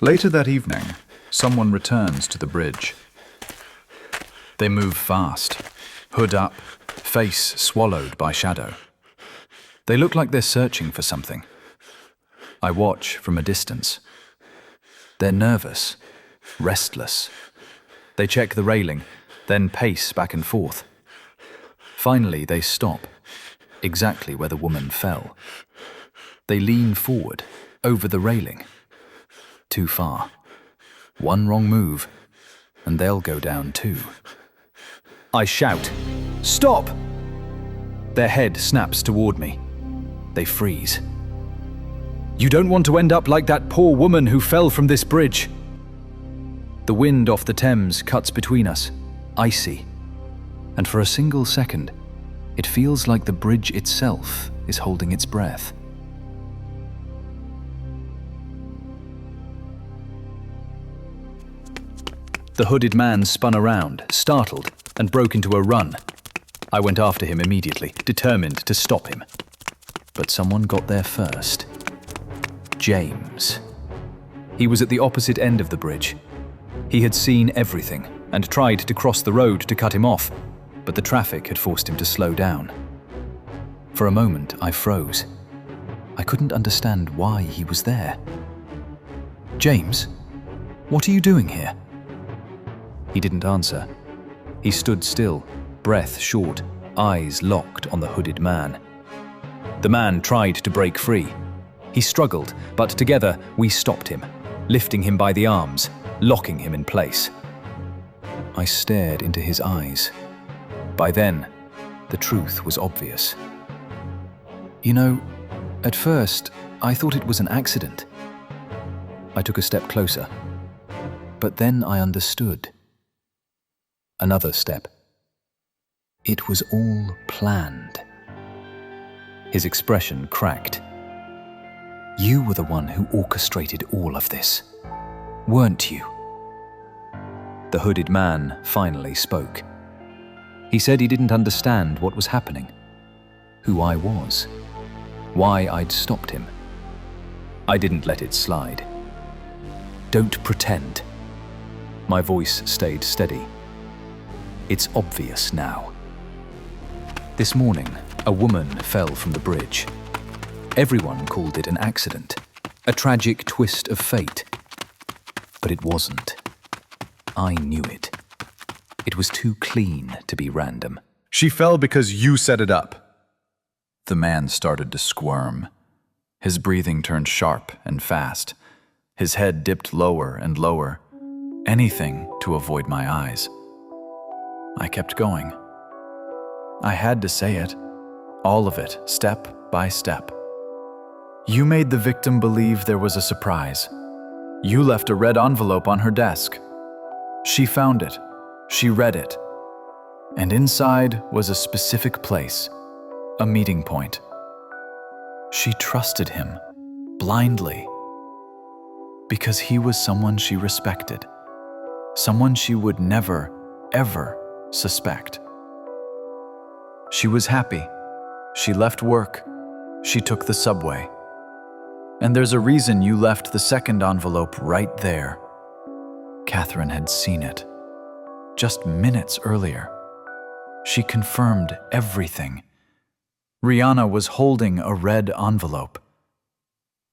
Later that evening, someone returns to the bridge. They move fast, hood up, face swallowed by shadow. They look like they're searching for something. I watch from a distance. They're nervous, restless. They check the railing, then pace back and forth. Finally, they stop, exactly where the woman fell. They lean forward, over the railing. Too far. One wrong move, and they'll go down too. I shout, "Stop!" Their head snaps toward me. They freeze. "You don't want to end up like that poor woman who fell from this bridge." The wind off the Thames cuts between us, icy, and for a single second, it feels like the bridge itself is holding its breath. The hooded man spun around, startled, and broke into a run. I went after him immediately, determined to stop him. But someone got there first. James. He was at the opposite end of the bridge. He had seen everything and tried to cross the road to cut him off, but the traffic had forced him to slow down. For a moment, I froze. I couldn't understand why he was there. "James, what are you doing here?" He didn't answer. He stood still, breath short, eyes locked on the hooded man. The man tried to break free. He struggled, but together we stopped him, lifting him by the arms, locking him in place. I stared into his eyes. By then, the truth was obvious. "You know, at first, I thought it was an accident." I took a step closer, but then I understood. Another step. It was all planned. His expression cracked. "You were the one who orchestrated all of this, weren't you?" The hooded man finally spoke. He said he didn't understand what was happening, who I was, why I'd stopped him. I didn't let it slide. "Don't pretend." My voice stayed steady. "It's obvious now. This morning, a woman fell from the bridge. Everyone called it an accident, a tragic twist of fate. But it wasn't. I knew it. It was too clean to be random." "She fell because you set it up." The man started to squirm. His breathing turned sharp and fast. His head dipped lower and lower, anything to avoid my eyes. I kept going. I had to say it, all of it, step by step. "You made the victim believe there was a surprise. You left a red envelope on her desk. She found it. She read it. And inside was a specific place, a meeting point. She trusted him, blindly, because he was someone she respected, someone she would never, ever suspect. She was happy. She left work. She took the subway. And there's a reason you left the second envelope right there. Catherine had seen it. Just minutes earlier. She confirmed everything. Rianna was holding a red envelope.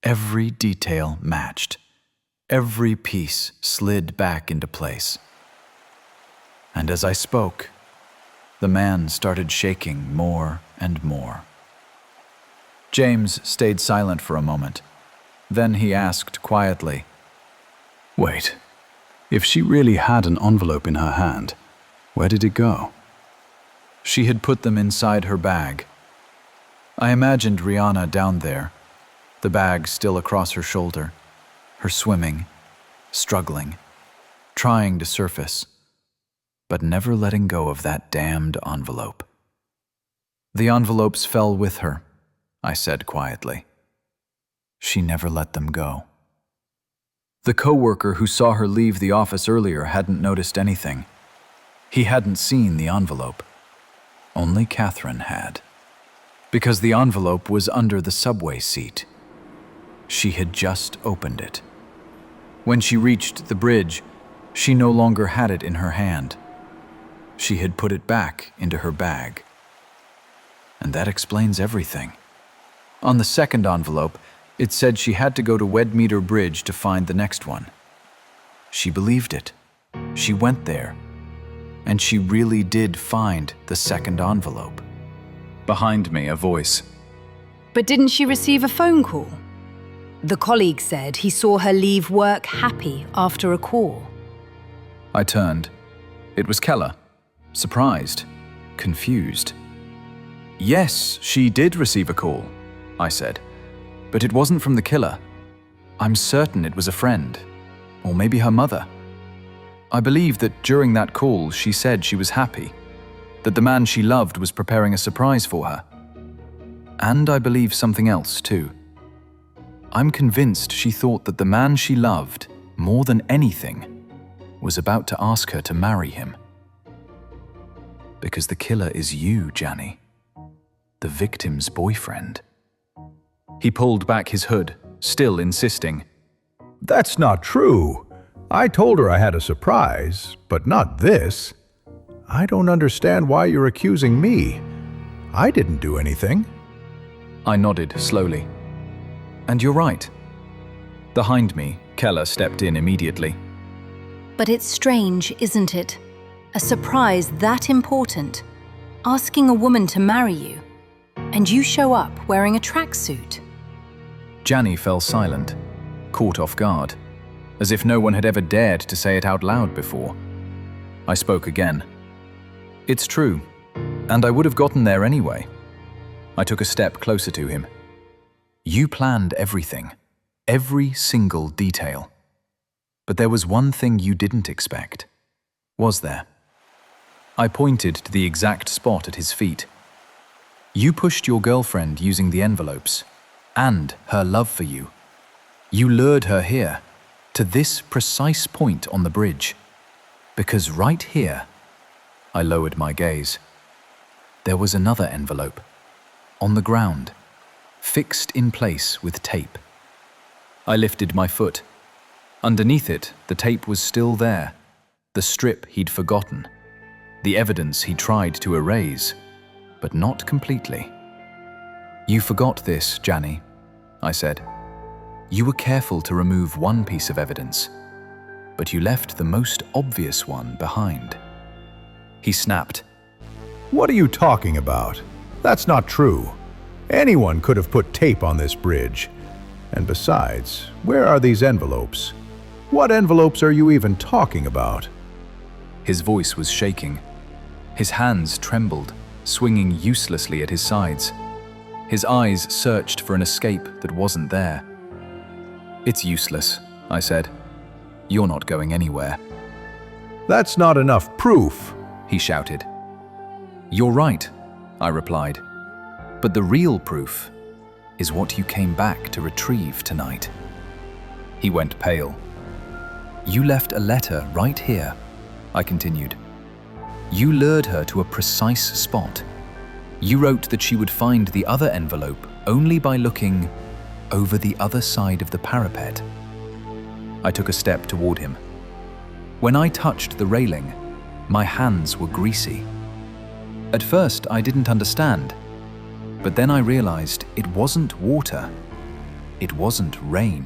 Every detail matched. Every piece slid back into place. And as I spoke, the man started shaking more and more. James stayed silent for a moment. Then he asked quietly, "Wait, if she really had an envelope in her hand, where did it go?" She had put them inside her bag. I imagined Rianna down there, the bag still across her shoulder, her swimming, struggling, trying to surface, but never letting go of that damned envelope. "The envelopes fell with her," I said quietly. She never let them go. The coworker who saw her leave the office earlier hadn't noticed anything. He hadn't seen the envelope. Only Catherine had. Because the envelope was under the subway seat. She had just opened it. When she reached the bridge, she no longer had it in her hand. She had put it back into her bag. And that explains everything. On the second envelope, it said she had to go to Wedmeder Bridge to find the next one. She believed it. She went there. And she really did find the second envelope. Behind me, a voice. But didn't she receive a phone call? The colleague said he saw her leave work happy after a call. I turned. It was Keller. Surprised. Confused. Yes, she did receive a call, I said. But it wasn't from the killer. I'm certain it was a friend. Or maybe her mother. I believe that during that call she said she was happy. That the man she loved was preparing a surprise for her. And I believe something else, too. I'm convinced she thought that the man she loved, more than anything, was about to ask her to marry him. Because the killer is you, Janny. The victim's boyfriend. He pulled back his hood, still insisting. That's not true. I told her I had a surprise, but not this. I don't understand why you're accusing me. I didn't do anything. I nodded slowly. And you're right. Behind me, Keller stepped in immediately. But it's strange, isn't it? A surprise that important. Asking a woman to marry you. And you show up wearing a tracksuit. Janny fell silent, caught off guard, as if no one had ever dared to say it out loud before. I spoke again. It's true, and I would have gotten there anyway. I took a step closer to him. You planned everything, every single detail. But there was one thing you didn't expect. Was there? I pointed to the exact spot at his feet. You pushed your girlfriend using the envelopes, and her love for you. You lured her here, to this precise point on the bridge. Because right here, I lowered my gaze. There was another envelope, on the ground, fixed in place with tape. I lifted my foot. Underneath it, the tape was still there, the strip he'd forgotten, the evidence he tried to erase, but not completely. You forgot this, Janny, I said. You were careful to remove one piece of evidence, but you left the most obvious one behind. He snapped. What are you talking about? That's not true. Anyone could have put tape on this bridge. And besides, where are these envelopes? What envelopes are you even talking about? His voice was shaking. His hands trembled, swinging uselessly at his sides. His eyes searched for an escape that wasn't there. It's useless, I said. You're not going anywhere. That's not enough proof, he shouted. You're right, I replied. But the real proof is what you came back to retrieve tonight. He went pale. You left a letter right here, I continued. You lured her to a precise spot. You wrote that she would find the other envelope only by looking over the other side of the parapet. I took a step toward him. When I touched the railing, my hands were greasy. At first, I didn't understand, but then I realized it wasn't water. It wasn't rain.